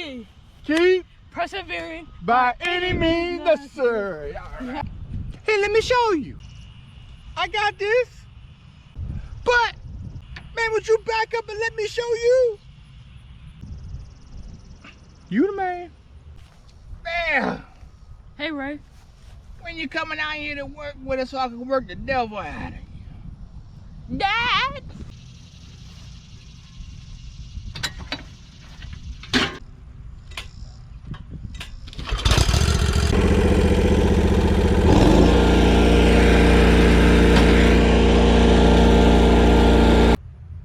ye. Keep Persevering by any means necessary. Right. Hey, let me show you. I got this. But, man, would you back up and let me show you? You the man. Man. Hey, Ray. When you coming out here to work with us so I can work the devil out of you? Dad!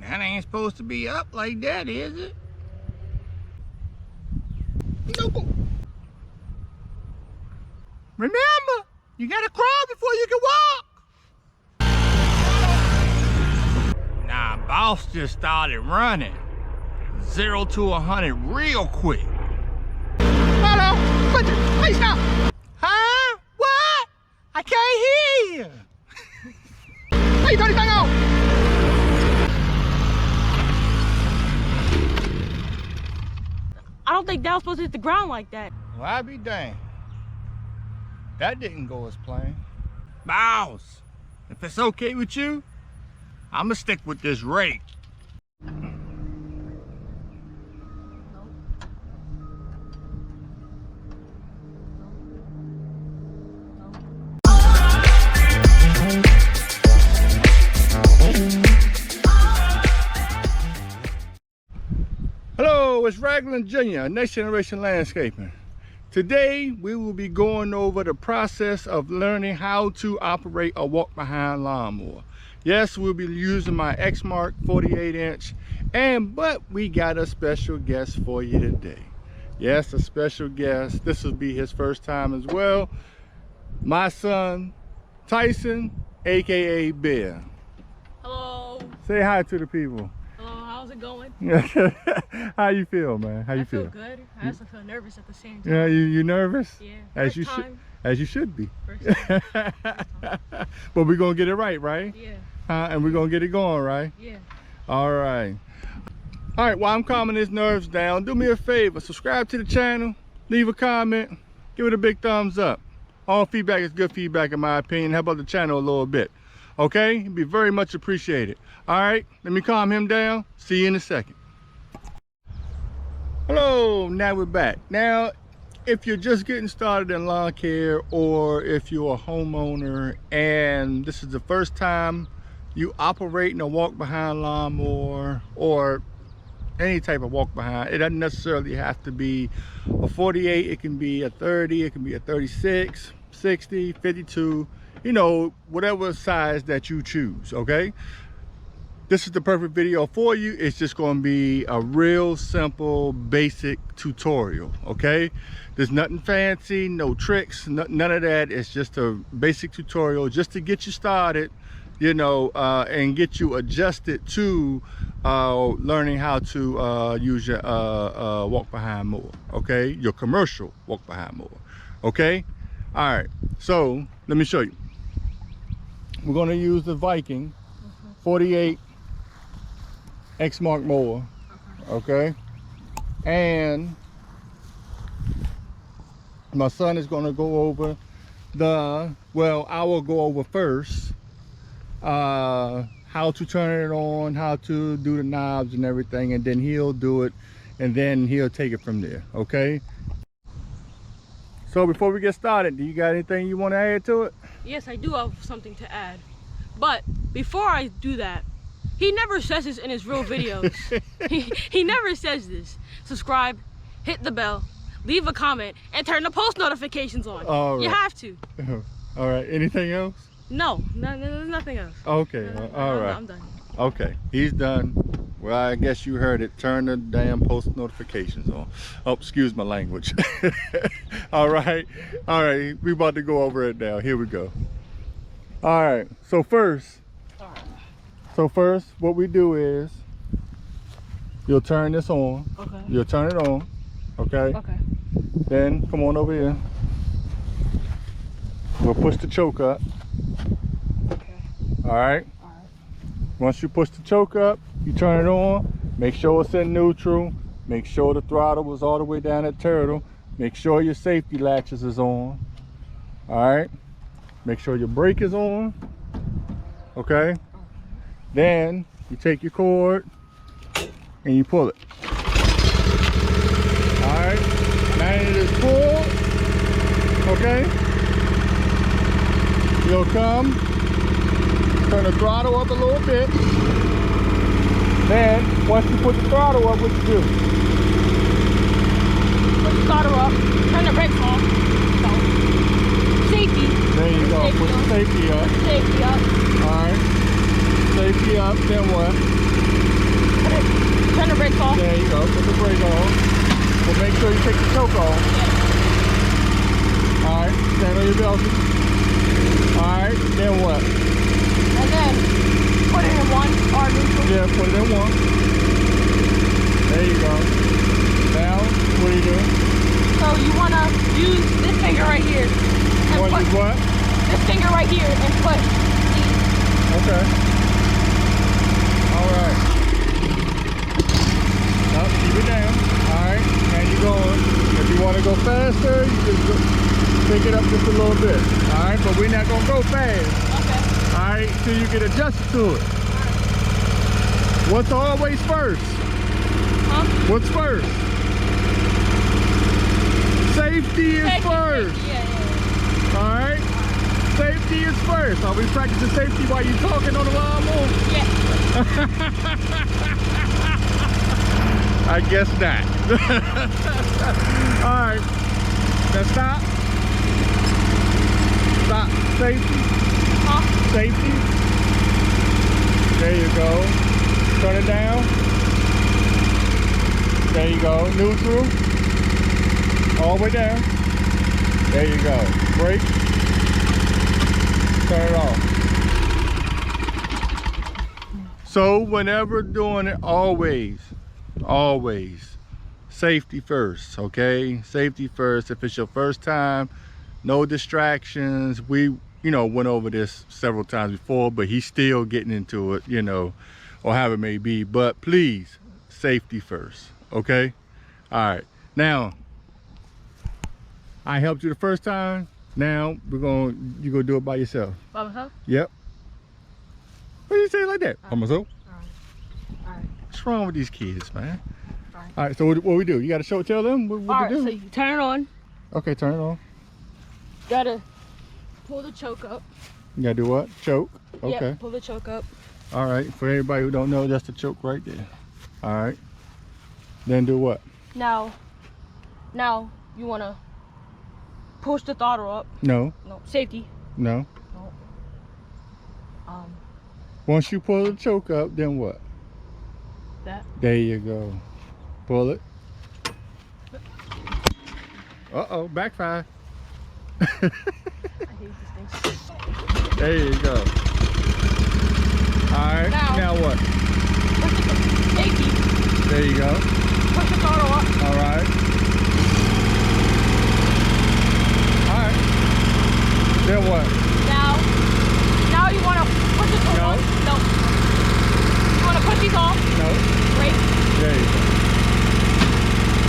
That ain't supposed to be up like that, is it? No. Remember, you gotta crawl before you can walk. Nah, boss just started running 0 to 100 real quick. Hello, wait, stop. Huh? What? I can't hear you. Hey, turn this thing on. I don't think that was supposed to hit the ground like that. Well, I'll be dang. That didn't go as planned. Boss, if it's okay with you, I'ma stick with this rake. Hello, it's Raglan Jr., Next Generation Landscaping. Today, we will be going over the process of learning how to operate a walk-behind lawnmower. Yes, we'll be using my Exmark 48-inch, but we got a special guest for you today. Yes, a special guest. This will be his first time as well. My son, Tyson, aka Bear. Hello. Say hi to the people. Hello, how's it going? How you feel, man? How you feel? I feel good. I also feel nervous at the same time. Yeah, you nervous? Yeah. As you should be. But we're gonna get it right? Yeah. And we're gonna get it going, right? Yeah. All right. All right, while I'm calming his nerves down, do me a favor, subscribe to the channel, leave a comment, give it a big thumbs up. All feedback is good feedback in my opinion. Help out the channel a little bit. Okay? It'd be very much appreciated. All right, let me calm him down. See you in a second. Hello, now we're back. Now, if you're just getting started in lawn care, or if you're a homeowner and this is the first time you operating a walk-behind lawnmower or any type of walk-behind, it doesn't necessarily have to be a 48, it can be a 30, it can be a 36, 60, 52, you know, whatever size that you choose, okay? This is the perfect video for you. It's just going to be a real simple, basic tutorial, okay? There's nothing fancy, no tricks, none of that. It's just a basic tutorial just to get you started, you know, and get you adjusted to learning how to use your walk-behind mower, okay? Your commercial walk-behind mower, okay? All right, so let me show you. We're going to use the Viking 48 Exmark mower, okay? And my son is going to go over I will go over first how to turn it on, how to do the knobs and everything, and then he'll do it, and then he'll take it from there, okay? So before we get started, do you got anything you want to add to it? Yes, I do have something to add. But before I do that, he never says this in his real videos. he never says this. Subscribe, hit the bell, leave a comment, and turn the post notifications on. All right. You have to. All right, anything else? No, there's nothing else. Okay, all right. I'm done. Okay, he's done. Well, I guess you heard it. Turn the damn post notifications on. Oh, excuse my language. All right, we about to go over it now. Here we go. All right, so first what we do is you'll turn this on. Okay. You'll turn it on, okay? Okay. Then come on over here. We'll push the choke up. Okay. All right. All right. Once you push the choke up, you turn it on. Make sure it's in neutral. Make sure the throttle was all the way down at turtle. Make sure your safety latches is on. All right. Make sure your brake is on. Okay. Then you take your cord and you pull it. All right. Now it is pulled. Okay. You'll come. Turn the throttle up a little bit. Then once you put the throttle up, what you do? Put the throttle up. Turn the brakes off. So, safety. There you go. Put the safety up. Safety up. Alright. Safety up, then what? Turn the brakes off. There you go. Put the brake on. But make sure you take the choke off. Alright. Stand on your belt. Alright. Then what? And then put it in one or neutral. Yeah, put it in one. There you go. Now, what do you do? So you want to use this finger right here. And What put is what? this finger right here and push these. Okay. Alright. Now, keep it down. Alright. Now you're going. If you want to go faster, you just pick it up just a little bit. Alright, but we're not going to go fast. Okay. Alright, till you get adjusted to it. What's always first? Huh? What's first? Safety is first. Yeah. Alright? Safety is first. Are we practicing safety while you're talking on the lawnmower? Yeah. I guess not. Alright. Now stop. Stop. Safety. Huh? Safety. There you go. Turn it down. There you go. Neutral. All the way down. There you go. Brake. Turn it off. So whenever doing it, always safety first, okay? Safety first. If it's your first time, no distractions. We went over this several times before, but he's still getting into it, or however it may be. But please, safety first, okay? All right. Now, I helped you the first time. Now you're gonna do it by yourself. By myself? Yep. What do you say it like that? By myself? All right. What's wrong with these kids, man? All right. All right. So what we do? You got to tell them what All to do. right. So you turn it on. Okay, turn it on. Gotta pull the choke up. You gotta do what? Choke. Okay. Yep, pull the choke up. All right. For everybody who don't know, that's the choke right there. All right. Then do what? Now you wanna push the throttle up. No. No. Safety. No. No. Once you pull the choke up, then what? That. There you go. Pull it. Uh-oh, backfire. I hate these things. There you go. All right. Now what? Push the safety. There you go. Push the throttle up. All right. All right. Then what? Now you want to push it to No. one. No. You want to push these off. No. Brake. There you go.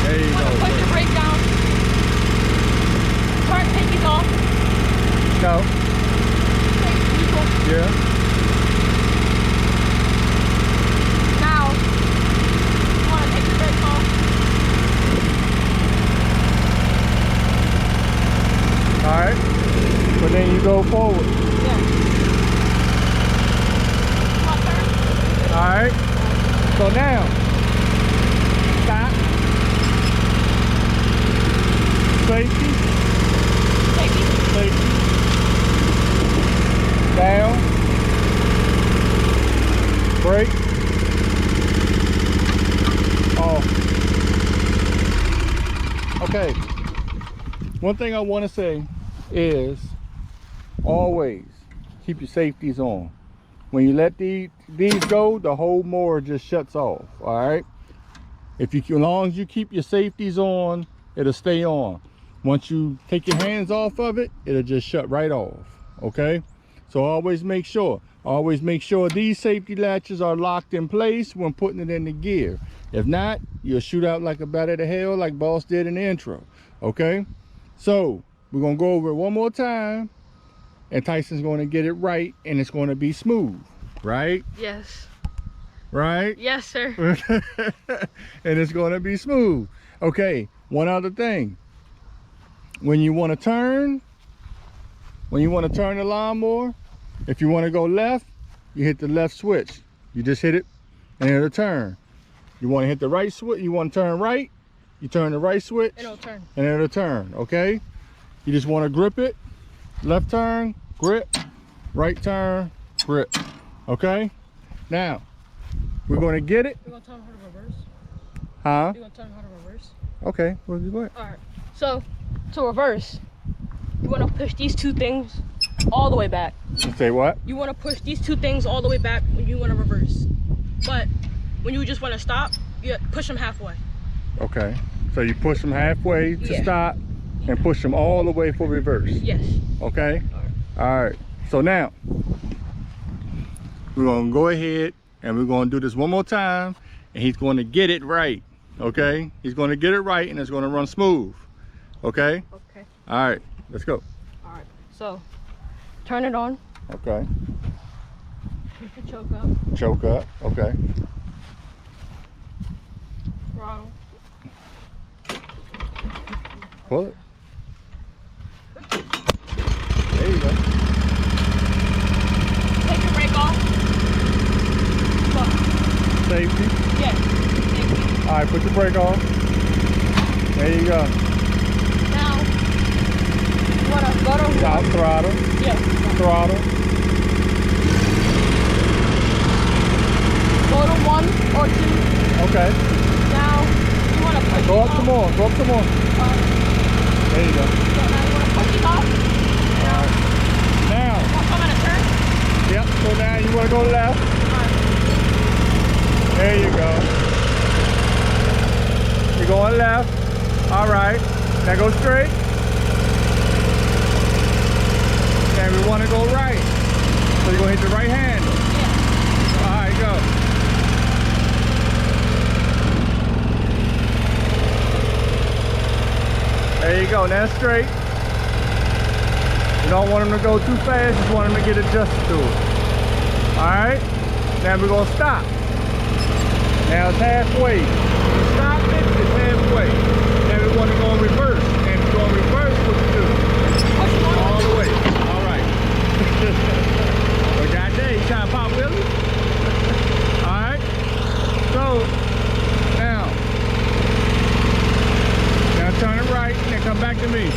There you You want to go. push the brake down. Take these off. No. Take neutral. Yeah. Now you want to take the brakes off. All right. But then you go forward. Yeah. My turn. All right. So now, stop. Safety. Safety. Safety. Down. Brake. Off. Okay. One thing I want to say is always keep your safeties on. When you let these go, the whole mower just shuts off. All right. As long as you keep your safeties on, it'll stay on. Once you take your hands off of it, it'll just shut right off. Okay. So always make sure. Always make sure these safety latches are locked in place when putting it in the gear. If not, you'll shoot out like a bat out of hell like Boss did in the intro, okay? So, we're gonna go over it one more time, and Tyson's gonna get it right, and it's gonna be smooth, right? Yes. Right? Yes, sir. And it's gonna be smooth. Okay, one other thing. When you wanna turn the lawnmower, if you wanna go left, you hit the left switch. You just hit it, and it'll turn. You wanna hit the right switch, you wanna turn right, you turn the right switch, It'll turn. and it'll turn, okay? You just wanna grip it, left turn, grip, right turn, grip, okay? Now, we're gonna get it. You're gonna tell them how to reverse? Huh? You're gonna tell them how to reverse? Okay, well, go ahead. Alright, so to reverse, you wanna push these two things all the way back. Say what? You wanna push these two things all the way back when you wanna reverse. But when you just wanna stop, you push them halfway. Okay, so you push them halfway to Yeah. stop and push them all the way for reverse. Yes. Okay? All right, so now we're gonna go ahead and we're gonna do this one more time, and he's gonna get it right, okay? He's gonna get it right, and it's gonna run smooth, okay? Okay. All right, let's go. Alright, so turn it on, Okay, push the choke up, choke up, okay. throttle. Pull it. There you go. Take your brake off. Look. Safety. Yeah. Safety. All right, put your brake on. There you go. Now, you wanna go to Stop, throttle, Yeah. throttle. Go to 1 or 2. Okay. Now, you wanna push Go it up some more, go up some more. There you go. So now you wanna push it off. All right. Now, I'm gonna turn. yep, so now you want to go left. Alright. There you go. You're going left. All right. Now go straight. And we want to go right. So you're going to hit the right handle. Yeah. All right, go. There you go. Now straight. You don't want them to go too fast. Just want them to get adjusted to it. All right. Now we're going to stop. Now it's halfway. You stop it, it's halfway. Now we want to go in reverse. And if you go in reverse, what you do? Push it on. All the way. All right. Well, goddamn, you trying to pop wheelie? All right. So, now turn it right and then come back to me.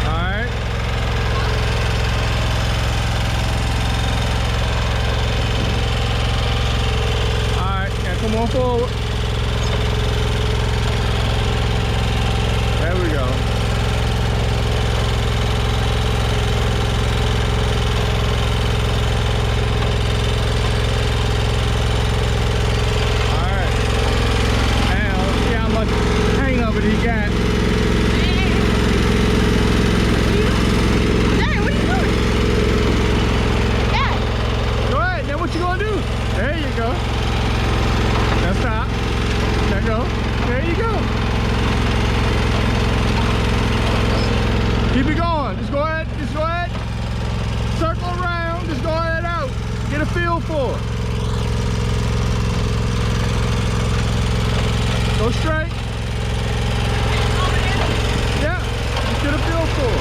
All right. All right, now come on forward. There we go. Keep it going. Just go ahead. Just go ahead. Circle around. Just go ahead out. Get a feel for it. Go straight. Yeah. Just get a feel for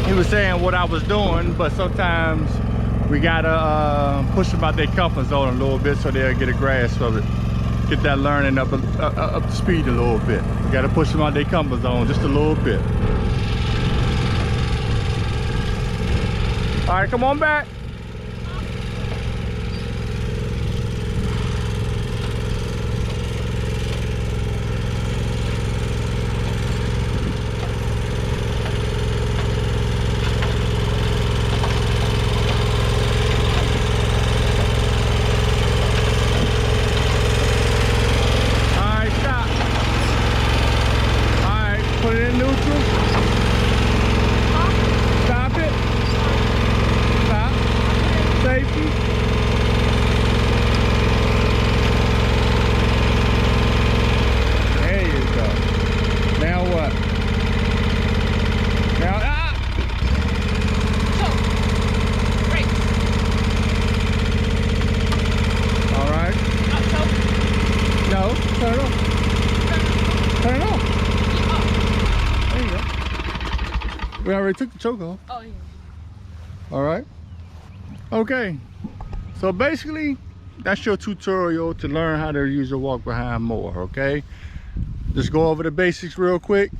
it. He was saying what I was doing, but sometimes we gotta push them out their comfort zone a little bit so they'll get a grasp of it. Get that learning up to speed a little bit. You gotta push them out their comfort zone just a little bit. All right, come on back. Put it in neutral. already took the choke off. Oh, yeah. All right. Okay. So basically, that's your tutorial to learn how to use a walk-behind mower, okay? Just go over the basics real quick.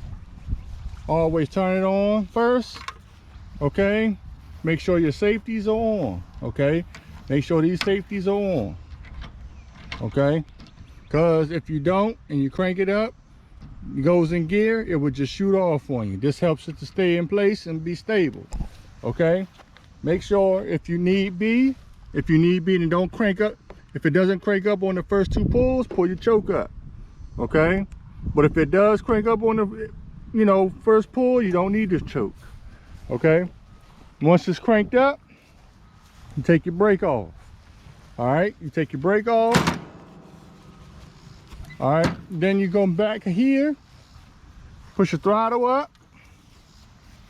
Always turn it on first, okay? Make sure your safeties are on, okay? Make sure these safeties are on, okay? Because if you don't and you crank it up, it goes in gear, it will just shoot off on you. This helps it to stay in place and be stable, okay? Make sure if you need be, then don't crank up. If it doesn't crank up on the first 2 pulls, pull your choke up, okay? But if it does crank up on the, you know, first pull, you don't need this choke, okay? Once it's cranked up, you take your brake off. All right, you take your brake off. All right, then you go back here, push your throttle up,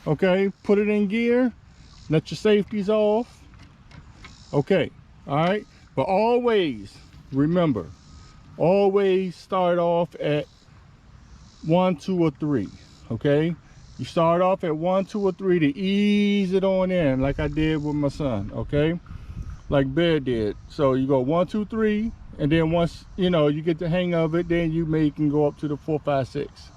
okay? Put it in gear, let your safeties off, okay? All right, but always remember, always start off at 1, 2, or 3, okay? You start off at 1, 2, or 3 to ease it on in, like I did with my son, okay? Like Bear did. So you go 1, 2, 3, and then once you know you get the hang of it, then you can go up to the 4, 5, 6.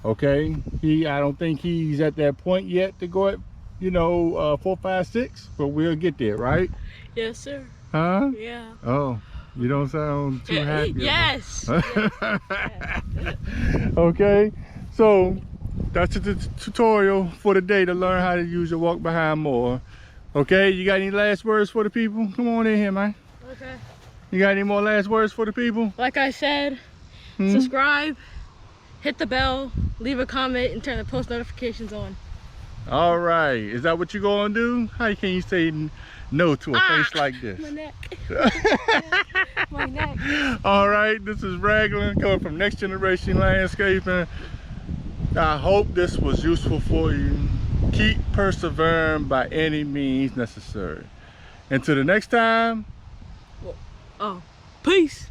Okay? I don't think he's at that point yet to go at, you know, 4, 5, 6, but we'll get there, right? Yes, sir. Huh? Yeah. Oh, you don't sound too happy. Yes. Yes. Okay, so that's the tutorial for today to learn how to use your walk-behind mower. Okay, you got any last words for the people? Come on in here, man. Okay. You got any more last words for the people? Like I said, subscribe, hit the bell, leave a comment, and turn the post notifications on. All right, is that what you gonna do? How can you say no to a face like this? My neck. My neck. All right, this is Raglan coming from Next Generation Landscaping. I hope this was useful for you. Keep persevering by any means necessary. Until the next time. Oh, peace.